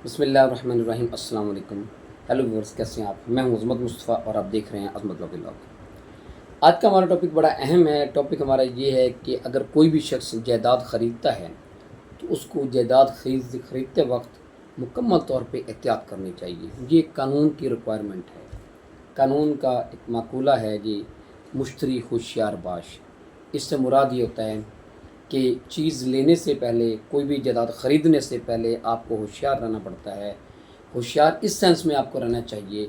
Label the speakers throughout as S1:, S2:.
S1: बिस्मिल्लाहिर्रहमानिर्रहीम। अस्सलाम वालेकुम। हेलो व्यूअर्स, कैसे हैं आप? मैं हूं अज़मत मुस्तफ़ा और आप देख रहे हैं अज़मत व्लॉग। आज का हमारा टॉपिक बड़ा अहम है। टॉपिक हमारा ये है कि अगर कोई भी शख्स जायदाद ख़रीदता है तो उसको जायदाद ख़रीदते वक्त मुकम्मल तौर पे एहतियात करनी चाहिए। ये कानून की रिक्वायरमेंट है। कानून का एक माकूला है जी, मुश्तरी होशियार बाश। इससे मुराद ये होता है कि चीज़ लेने से पहले, कोई भी जायदाद ख़रीदने से पहले आपको होशियार रहना पड़ता है। होशियार इस सेंस में आपको रहना चाहिए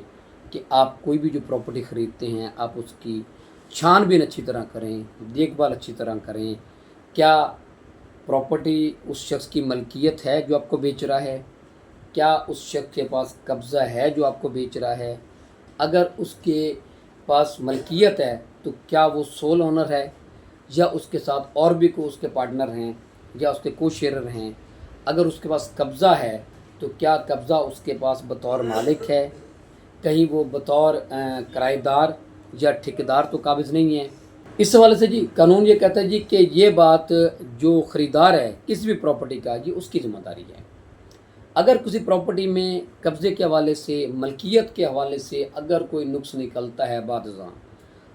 S1: कि आप कोई भी जो प्रॉपर्टी ख़रीदते हैं आप उसकी छानबीन अच्छी तरह करें, देखभाल अच्छी तरह करें। क्या प्रॉपर्टी उस शख्स की मलकियत है जो आपको बेच रहा है? क्या उस शख्स के पास कब्ज़ा है जो आपको बेच रहा है? अगर उसके पास मलकियत है तो क्या वो सोल ओनर है या उसके साथ और भी कोई उसके पार्टनर हैं या उसके को शेयर हैं? अगर उसके पास कब्ज़ा है तो क्या कब्ज़ा उसके पास बतौर मालिक है? कहीं वो बतौर किराएदार या ठेकेदार तो काबिज़ नहीं है? इस हवाले से जी कानून ये कहता है जी कि ये बात जो ख़रीदार है किसी भी प्रॉपर्टी का, ये उसकी ज़िम्मेदारी है। अगर किसी प्रॉपर्टी में कब्ज़े के हवाले से, मलकियत के हवाले से अगर कोई नुक्स निकलता है बादज़ां,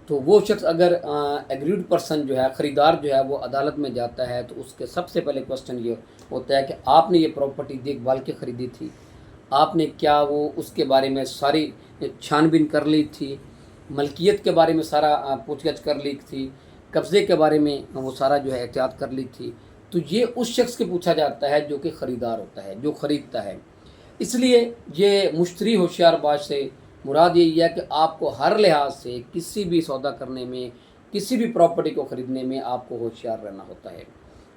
S1: तो वो शख्स अगर एग्रीड पर्सन जो है, ख़रीदार जो है, वो अदालत में जाता है तो उसके सबसे पहले क्वेश्चन ये होता है कि आपने ये प्रॉपर्टी देखभाल के ख़रीदी थी? आपने क्या वो उसके बारे में सारी छानबीन कर ली थी? मलकियत के बारे में सारा पूछ-गछ कर ली थी? कब्ज़े के बारे में वो सारा जो है एहतियात कर ली थी? तो ये उस शख्स से पूछा जाता है जो कि ख़रीदार होता है, जो ख़रीदता है। इसलिए ये मुश्तरी होशियारबाज़ से मुराद यही है कि आपको हर लिहाज से किसी भी सौदा करने में, किसी भी प्रॉपर्टी को ख़रीदने में आपको होशियार रहना होता है।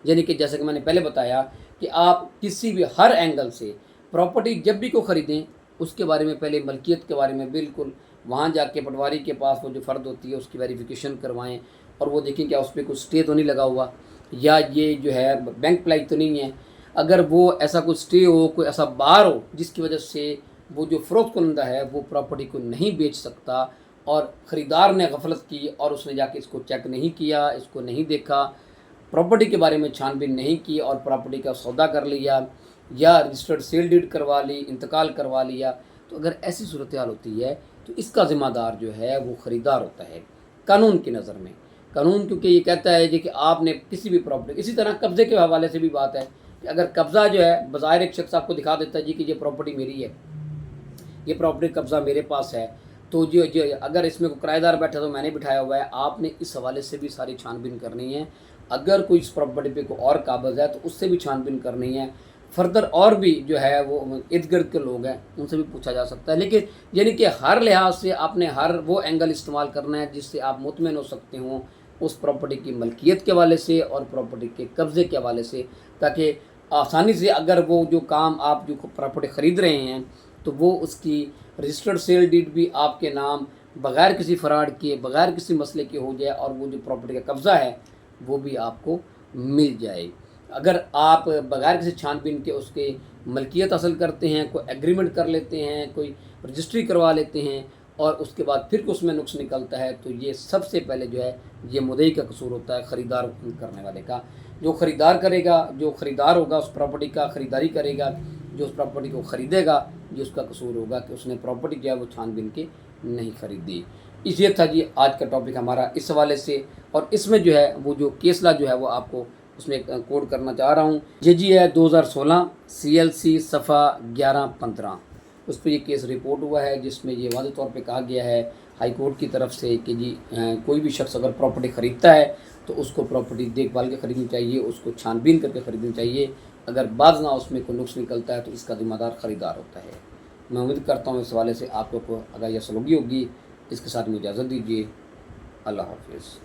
S1: यानी कि जैसे कि मैंने पहले बताया कि आप किसी भी हर एंगल से प्रॉपर्टी जब भी को ख़रीदें, उसके बारे में पहले मलकियत के बारे में बिल्कुल वहाँ जाके पटवारी के पास वो जो फ़र्द होती है उसकी वेरिफिकेशन करवाएँ और वो देखें क्या उस पर कुछ स्टे तो नहीं लगा हुआ या ये जो है बैंक अप्लाई तो नहीं है। अगर वो ऐसा कुछ स्टे हो, कोई ऐसा बार हो जिसकी वजह से वो जो फ़रोख्त कुनंदा है वो प्रॉपर्टी को नहीं बेच सकता और ख़रीदार ने गफलत की और उसने जाके इसको चेक नहीं किया, इसको नहीं देखा, प्रॉपर्टी के बारे में छानबीन नहीं की और प्रॉपर्टी का सौदा कर लिया या रजिस्टर्ड सेल डीड करवा ली, इंतकाल करवा लिया, तो अगर ऐसी सूरत हाल होती है तो इसका ज़िम्मेदार जो है वो ख़रीदार होता है कानून की नज़र में। कानून क्योंकि ये कहता है जी कि आपने किसी भी प्रॉपर्टी, इसी तरह कब्ज़े के हवाले से भी बात है कि अगर कब्ज़ा जो है बज़ाहिर एक शख्स आपको दिखा देता है जी कि ये प्रॉपर्टी मेरी है, ये प्रॉपर्टी कब्ज़ा मेरे पास है, तो जो अगर इसमें कोई किराएदार बैठा तो मैंने बिठाया हुआ है, आपने इस हवाले से भी सारी छानबीन करनी है। अगर कोई इस प्रॉपर्टी पे कोई और काबिज़ है तो उससे भी छानबीन करनी है। फर्दर और भी जो है वो इर्द-गिर्द के लोग हैं उनसे भी पूछा जा सकता है। लेकिन यानी कि हर लिहाज से आपने हर वो एंगल इस्तेमाल करना है जिससे आप मुतमईन हो सकते हों उस प्रॉपर्टी की मलकियत के हवाले से और प्रॉपर्टी के कब्ज़े के हवाले से, ताकि आसानी से अगर वो जो काम आप जो प्रॉपर्टी ख़रीद रहे हैं तो वो उसकी रजिस्टर्ड सेल डीड भी आपके नाम बग़ैर किसी फ़राड के, बग़ैर किसी मसले के हो जाए और वो जो प्रॉपर्टी का कब्ज़ा है वो भी आपको मिल जाए। अगर आप बग़ैर किसी छानबीन के उसके मलकियत हासिल करते हैं, कोई एग्रीमेंट कर लेते हैं, कोई रजिस्ट्री करवा लेते हैं और उसके बाद फिर उसमें नुक्स निकलता है, तो ये सबसे पहले जो है ये मुद्दई का कसूर होता है, ख़रीदार करने वाले का। जो ख़रीदार करेगा, जो ख़रीदार होगा उस प्रॉपर्टी का ख़रीदारी करेगा, जो उस प्रॉपर्टी को ख़रीदेगा, ये उसका कसूर होगा कि उसने प्रॉपर्टी जो है वो छानबीन के नहीं ख़रीदी। ये था जी आज का टॉपिक हमारा इस हवाले से। और इसमें जो है वो जो केस लॉ जो है वो आपको उसमें कोड करना चाह रहा हूँ। ये जी है 2016 CLC सफ़ा 1115, उस पर ये केस रिपोर्ट हुआ है जिसमें ये वाज़ेह तौर पे कहा गया है हाई कोर्ट की तरफ से कि जी कोई भी शख्स अगर प्रॉपर्टी ख़रीदता है तो उसको प्रॉपर्टी देखभाल के ख़रीदनी चाहिए, उसको छानबीन करके ख़रीदनी चाहिए। अगर बाज़ ना उसमें कोई नुक्स निकलता है तो इसका ज़िम्मेदार ख़रीदार होता है। मैं उम्मीद करता हूँ इस हवाले से आप लोग को अगर यह सलूगी होगी। इसके साथ मुझे इजाज़त दीजिए। अल्लाह हाफ़िज़।